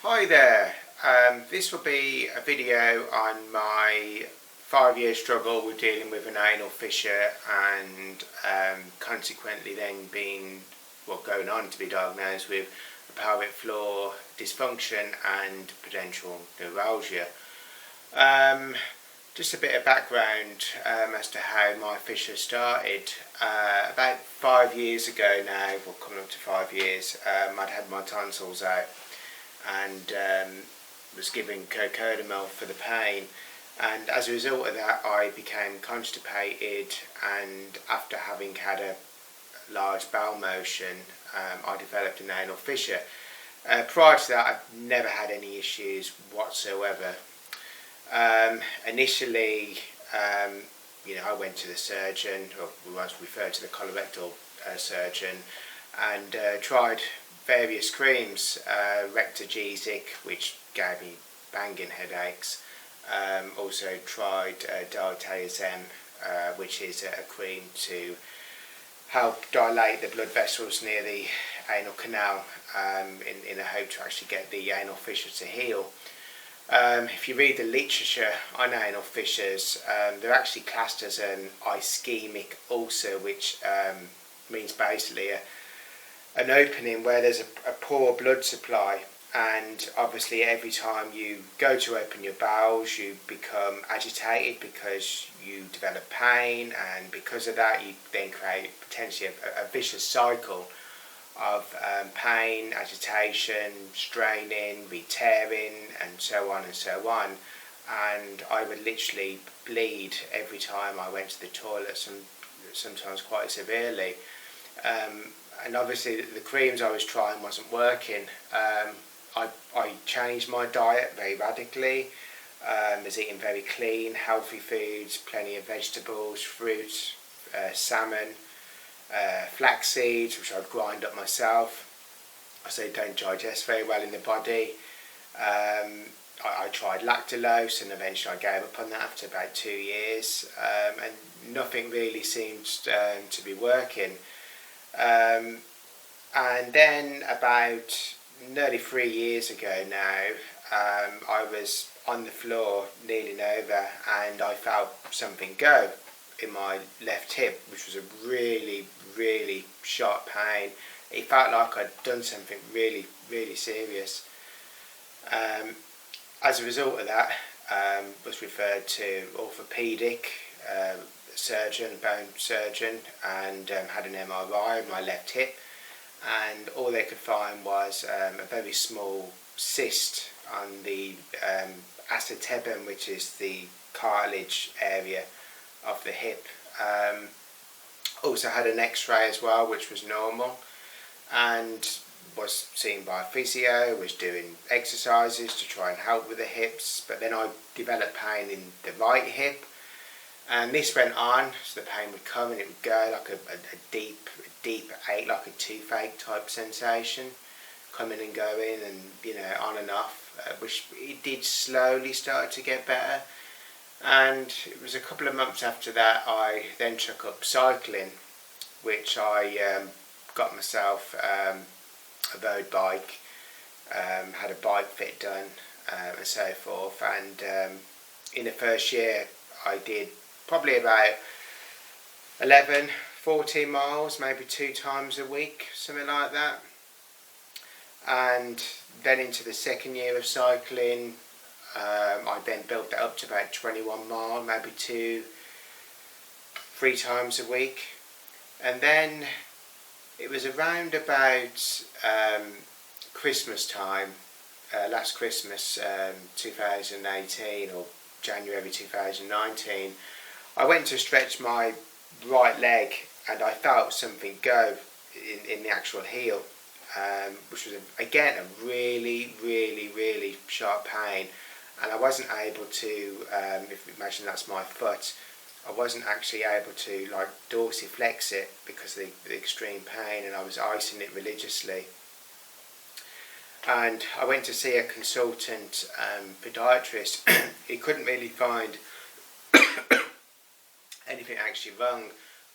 Hi there, this will be a video on my 5-year struggle with dealing with an anal fissure and consequently then going on to be diagnosed with a pelvic floor dysfunction and pudental neuralgia. Just a bit of background as to how my fissure started. About 5 years ago now, well coming up to 5 years, I'd had my tonsils out and was given cocodamol for the pain, and as a result of that I became constipated, and after having had a large bowel motion I developed an anal fissure. Prior to that I've never had any issues whatsoever. Initially I went to the surgeon, or was referred to the colorectal surgeon, and tried various creams, Rectogesic, which gave me banging headaches. Also tried diltiazem, which is a cream to help dilate the blood vessels near the anal canal in a hope to actually get the anal fissure to heal. If you read the literature on anal fissures, they're actually classed as an ischemic ulcer, which means basically an opening where there's a poor blood supply, and obviously every time you go to open your bowels you become agitated because you develop pain, and because of that you then create potentially a vicious cycle of pain, agitation, straining, re-tearing, and so on and so on. And I would literally bleed every time I went to the toilet, sometimes quite severely. And obviously the creams I was trying wasn't working. I changed my diet very radically. Was eating very clean, healthy foods, plenty of vegetables, fruit, salmon, flax seeds, which I'd grind up myself. So they don't digest very well in the body. I tried lactulose, and eventually I gave up on that after about 2 years, and nothing really seemed to be working. And then about nearly 3 years ago now, I was on the floor kneeling over, and I felt something go in my left hip, which was a really sharp pain. It felt like I'd done something really serious. As a result of that, was referred to orthopedic surgeon, bone surgeon, and had an MRI of my left hip, and all they could find was a very small cyst on the acetabulum, which is the cartilage area of the hip. Also had an x-ray as well, which was normal, and was seen by a physio, was doing exercises to try and help with the hips, but then I developed pain in the right hip, and this went on, so the pain would come and it would go, like a deep ache, like a toothache type sensation, coming and going, and on and off, which it did slowly start to get better. And it was a couple of months after that I then took up cycling, which I got myself a road bike, had a bike fit done, and so forth. And in the first year I did probably about 11-14 miles, maybe 2 times a week, something like that. And then into the second year of cycling, I then built that up to about 21 miles, maybe 2-3 times a week. And then it was around about Christmas time, last Christmas, 2018 or January 2019, I went to stretch my right leg and I felt something go in the actual heel, which was again a really sharp pain, and I wasn't able to, if you imagine that's my foot, I wasn't actually able to like dorsiflex it because of the extreme pain, and I was icing it religiously. And I went to see a consultant podiatrist. He couldn't really find anything actually wrong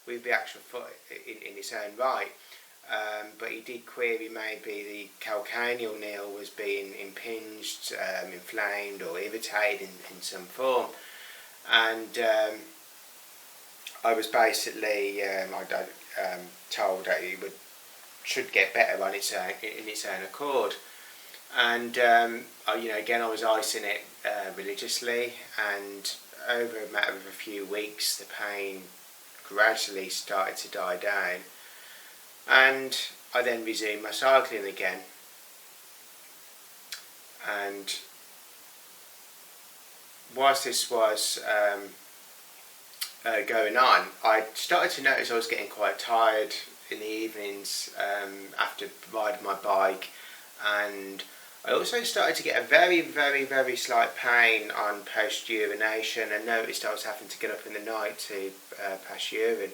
with the actual foot in its own right. but he did query maybe the calcaneal nail was being impinged, inflamed or irritated in some form. And I was basically told that it should get better on its own, in its own accord. And again, I was icing it religiously, and over a matter of a few weeks the pain gradually started to die down, and I then resumed my cycling again. And whilst this was going on, I started to notice I was getting quite tired in the evenings after riding my bike, and I also started to get a very, very, very slight pain on post-urination, and noticed I was having to get up in the night to pass urine.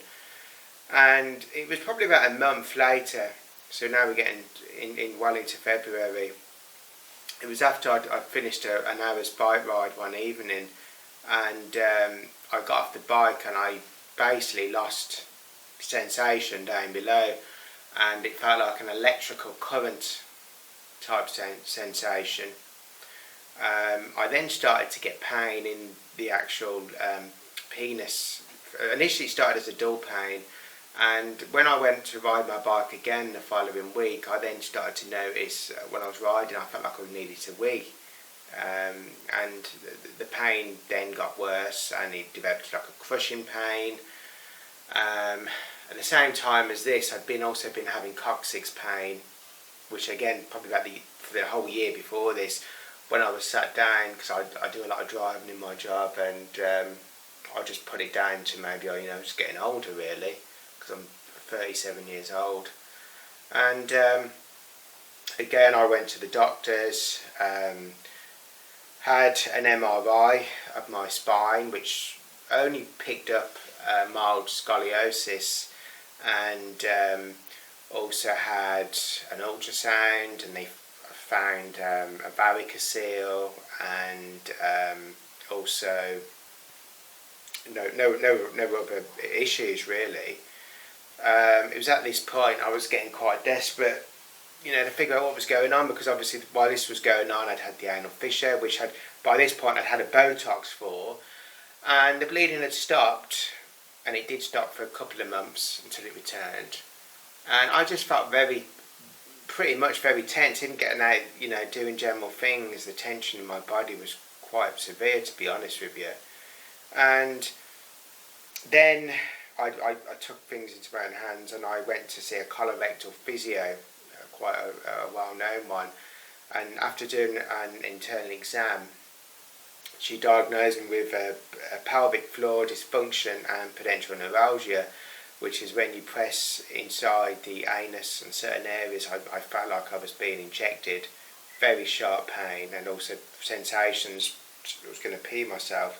And it was probably about a month later, so now we're getting well into February. It was after I'd finished an hour's bike ride one evening, and I got off the bike and I basically lost sensation down below, and it felt like an electrical current type sensation. I then started to get pain in the actual penis. Initially it started as a dull pain, and when I went to ride my bike again the following week, I then started to notice when I was riding I felt like I needed to wee, and the pain then got worse, and it developed like a crushing pain. At the same time as this, I'd also been having coccyx pain, which again probably for the whole year before this, when I was sat down, because I do a lot of driving in my job, and I just put it down to maybe just getting older really, because I'm 37 years old. And again I went to the doctors, had an MRI of my spine, which only picked up mild scoliosis, and also had an ultrasound, and they found a varicocele, and also no other issues really. It was at this point I was getting quite desperate, to figure out what was going on, because obviously while this was going on I'd had the anal fissure, which by this point I'd had a Botox for, and the bleeding had stopped, and it did stop for a couple of months until it returned. And I just felt pretty much very tense, even getting out, doing general things. The tension in my body was quite severe, to be honest with you. And then I took things into my own hands, and I went to see a colorectal physio, quite a well-known one. And after doing an internal exam, she diagnosed me with a pelvic floor dysfunction and pudental neuralgia, which is when you press inside the anus and certain areas. I felt like I was being injected, very sharp pain, and also sensations I was going to pee myself.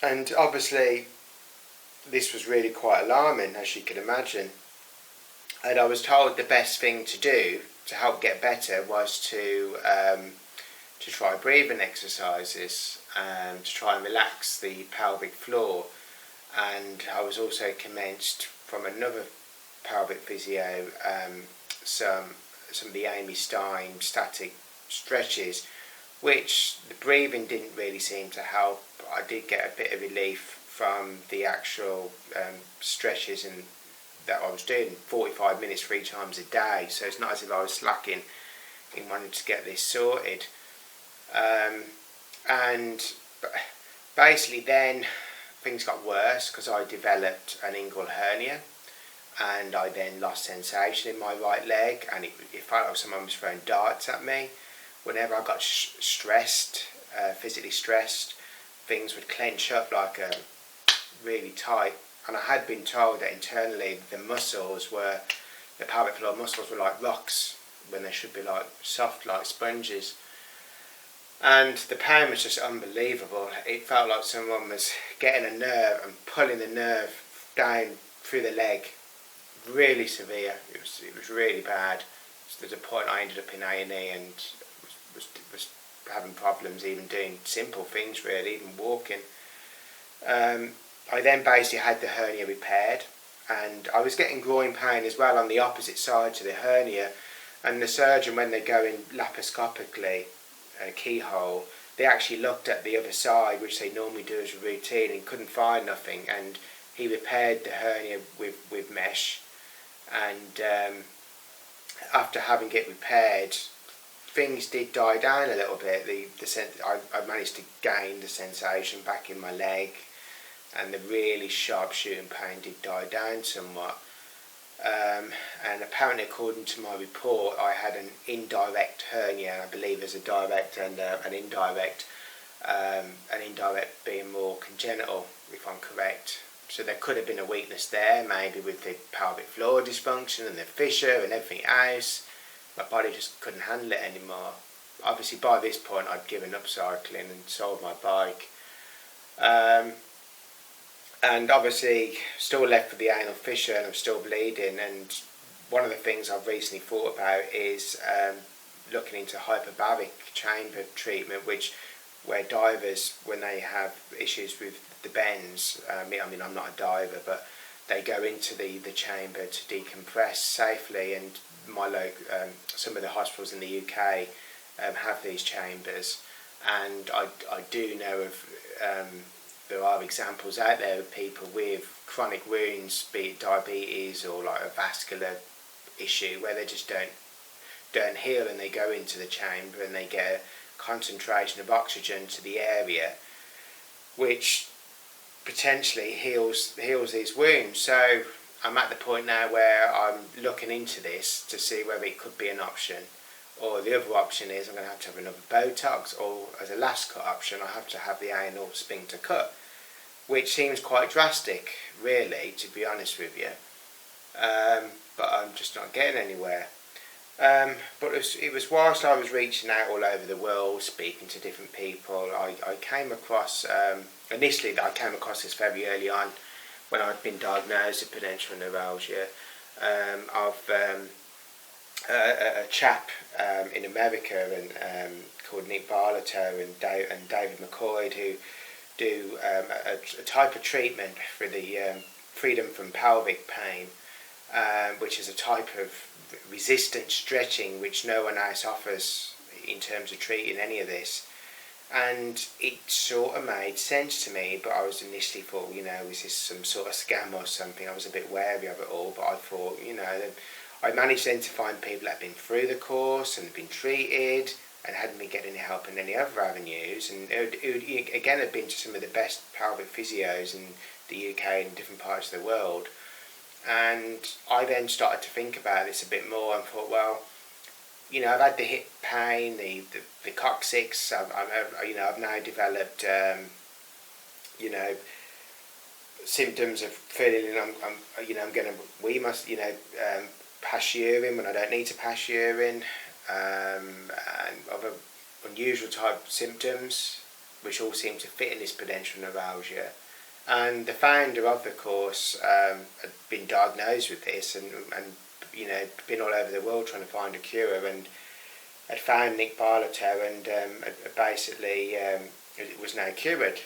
And obviously this was really quite alarming, as you can imagine. And I was told the best thing to do to help get better was to try breathing exercises, to try and relax the pelvic floor. And I was also commenced from another pelvic physio some of the Amy Stein static stretches, which the breathing didn't really seem to help. I did get a bit of relief from the actual stretches that I was doing, 45 minutes 3 times a day, so it's not as if I was slacking in wanting to get this sorted. And basically then things got worse, because I developed an inguinal hernia, and I then lost sensation in my right leg, and it felt like someone was throwing darts at me. Whenever I got stressed, physically stressed, things would clench up like really tight. And I had been told that internally the pelvic floor muscles were like rocks, when they should be like soft, like sponges. And the pain was just unbelievable. It felt like someone was getting a nerve and pulling the nerve down through the leg. Really severe. It was really bad. So there's a point I ended up in A&E and was having problems even doing simple things, really, even walking. I then basically had the hernia repaired, and I was getting groin pain as well on the opposite side to the hernia, and the surgeon, when they go in laparoscopically, keyhole, they actually looked at the other side, which they normally do as a routine, and couldn't find nothing, and he repaired the hernia with mesh, and after having it repaired, things did die down a little bit. I managed to gain the sensation back in my leg, and the really sharp shooting pain did die down somewhat. And apparently, according to my report, I had an indirect hernia. I believe there's a direct and an indirect. An indirect being more congenital, if I'm correct. So there could have been a weakness there, maybe with the pelvic floor dysfunction and the fissure and everything else. My body just couldn't handle it anymore. Obviously, by this point, I'd given up cycling and sold my bike. And obviously, still left with the anal fissure, and I'm still bleeding. And one of the things I've recently thought about is looking into hyperbaric chamber treatment, where divers, when they have issues with the bends, I mean, I'm not a diver, but they go into the chamber to decompress safely, and some of the hospitals in the UK have these chambers, and I do know of there are examples out there of people with chronic wounds, be it diabetes or like a vascular issue, where they just don't heal, and they go into the chamber and they get a concentration of oxygen to the area, which potentially heals these wounds. So I'm at the point now where I'm looking into this to see whether it could be an option, or the other option is I'm going to have another Botox, or as a last cut option I have to have the anal sphincter cut, which seems quite drastic, really, to be honest with you. But I'm just not getting anywhere. But it was whilst I was reaching out all over the world, speaking to different people, I came across, initially I came across this very early on, when I'd been diagnosed with pudental neuralgia, of a chap in America called Nick Barlatow and David McCoy, who do a type of treatment for the freedom from pelvic pain, which is a type of resistant stretching which no one else offers in terms of treating any of this. And it sort of made sense to me, but I was initially thought, is this some sort of scam or something? I was a bit wary of it all, but I thought, I managed then to find people that had been through the course and had been treated and hadn't been getting any help in any other avenues, and again had been to some of the best pelvic physios in the UK and different parts of the world. And I then started to think about this a bit more and thought, well, I've had the hip pain, the coccyx. I've now developed, symptoms of feeling I'm going to pass urine when I don't need to pass urine, and other unusual type symptoms, which all seem to fit in this pudental neuralgia. And the founder of the course had been diagnosed with this and been all over the world trying to find a cure, and had found Nick Barlatow, and basically it was now cured.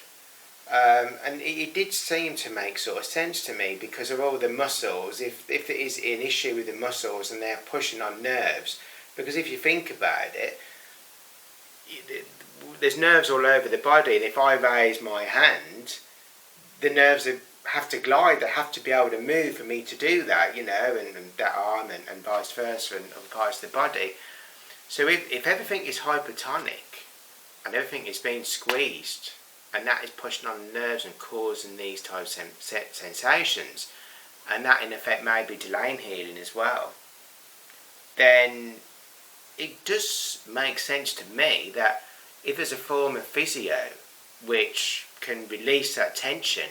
And it did seem to make sort of sense to me because of all the muscles. If there is an issue with the muscles and they're pushing on nerves, because if you think about it, there's nerves all over the body, and if I raise my hand, the nerves have to glide, they have to be able to move for me to do that, and that arm and vice versa, and other parts of the body. So if everything is hypertonic and everything is being squeezed, and that is pushing on the nerves and causing these types of sensations, and that in effect may be delaying healing as well, then it does make sense to me that if there's a form of physio which can release that tension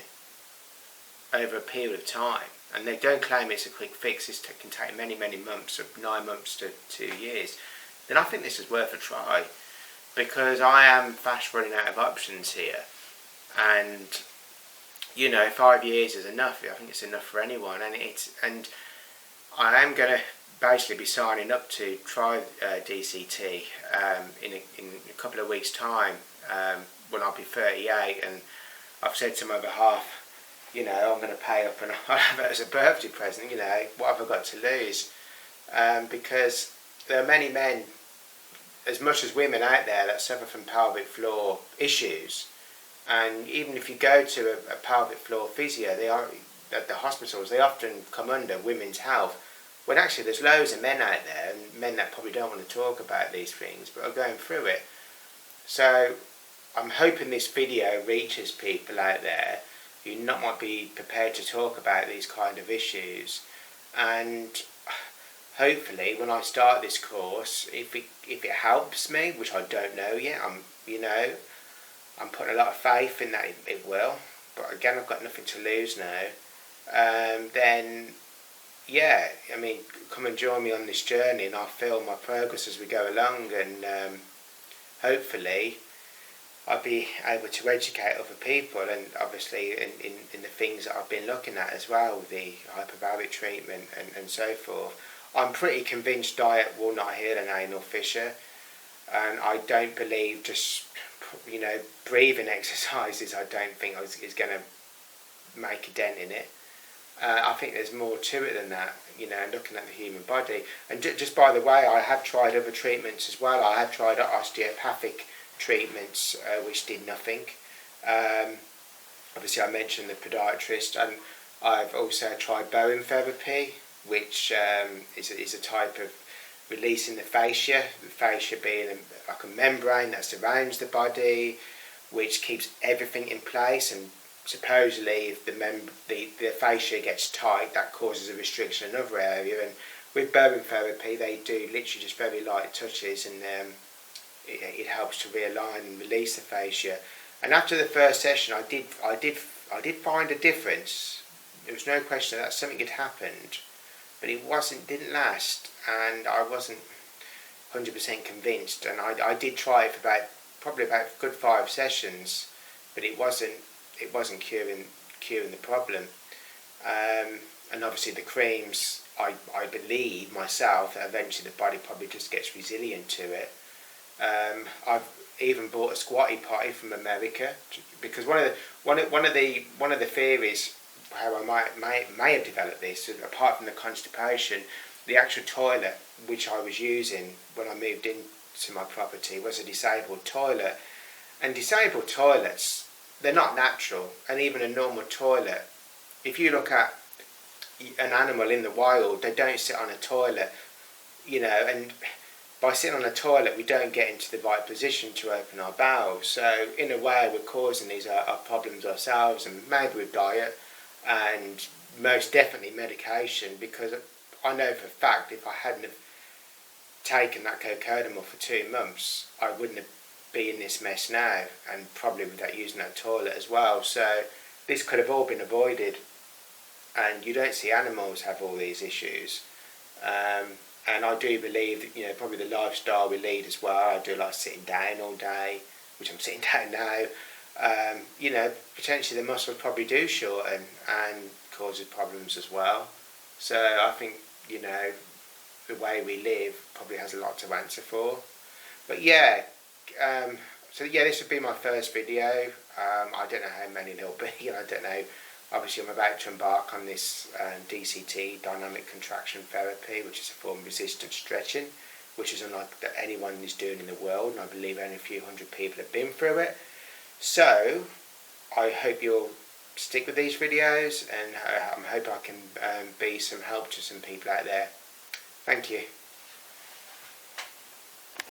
over a period of time, and they don't claim it's a quick fix, this can take many months, of 9 months to 2 years, then I think this is worth a try, because I am fast running out of options here, and 5 years is enough. I think it's enough for anyone, and I am going to basically be signing up to try DCT in a couple of weeks' time, when I'll be 38, and I've said to my other half, you know, I'm going to pay up and I'll have it as a birthday present, you know, what have I got to lose? Because there are many men, as much as women out there, that suffer from pelvic floor issues. And even if you go to a pelvic floor physio, they are at the hospitals, they often come under women's health, when actually there's loads of men out there, and men that probably don't want to talk about these things, but are going through it. So I'm hoping this video reaches people out there who not might be prepared to talk about these kind of issues, and hopefully when I start this course, if it helps me, which I don't know yet, I'm putting a lot of faith in that it will, but again I've got nothing to lose now, then yeah, I mean, come and join me on this journey and I'll film my progress as we go along, and hopefully I'll be able to educate other people, and obviously in the things that I've been looking at as well, with the hyperbaric treatment and so forth. I'm pretty convinced diet will not heal an anal fissure, and I don't believe just, you know, breathing exercises, I don't think is going to make a dent in it. I think there's more to it than that, you know, looking at the human body. And just by the way, I have tried other treatments as well. I have tried osteopathic treatments, which did nothing. Obviously I mentioned the podiatrist, and I've also tried bone therapy, which is a type of releasing the fascia being like a membrane that surrounds the body, which keeps everything in place, and supposedly if the fascia gets tight, that causes a restriction in another area. And with bone therapy they do literally just very light touches, and it helps to realign and release the fascia. And after the first session I did find a difference. There was no question that something had happened, but it didn't last, and I wasn't 100% convinced. And I did try it for probably about a good 5 sessions, but it wasn't curing the problem. And obviously the creams, I believe myself that eventually the body probably just gets resilient to it. I've even bought a squatty potty from America, because one of the theories how I may have developed this, apart from the constipation, the actual toilet which I was using when I moved into my property was a disabled toilet. And disabled toilets, they're not natural. And even a normal toilet, if you look at an animal in the wild, they don't sit on a toilet, you know, and by sitting on a toilet we don't get into the right position to open our bowels. So in a way we're causing these our problems ourselves, and maybe with diet, and most definitely medication, because I know for a fact if I hadn't have taken that cocodamol for 2 months, I wouldn't have been in this mess now, and probably without using that toilet as well. So this could have all been avoided, and you don't see animals have all these issues. And I do believe that, you know, probably the lifestyle we lead as well. I do like sitting down all day, which I'm sitting down now. You know, potentially the muscles probably do shorten and causes problems as well. So I think, you know, the way we live probably has a lot to answer for. But yeah, so yeah, this would be my first video. I don't know how many there'll be, and I don't know. Obviously I'm about to embark on this DCT, Dynamic Contraction Therapy, which is a form of resistance stretching, which is unlike that anyone is doing in the world, and I believe only a few hundred people have been through it. So I hope you'll stick with these videos, and I hope I can be some help to some people out there. Thank you.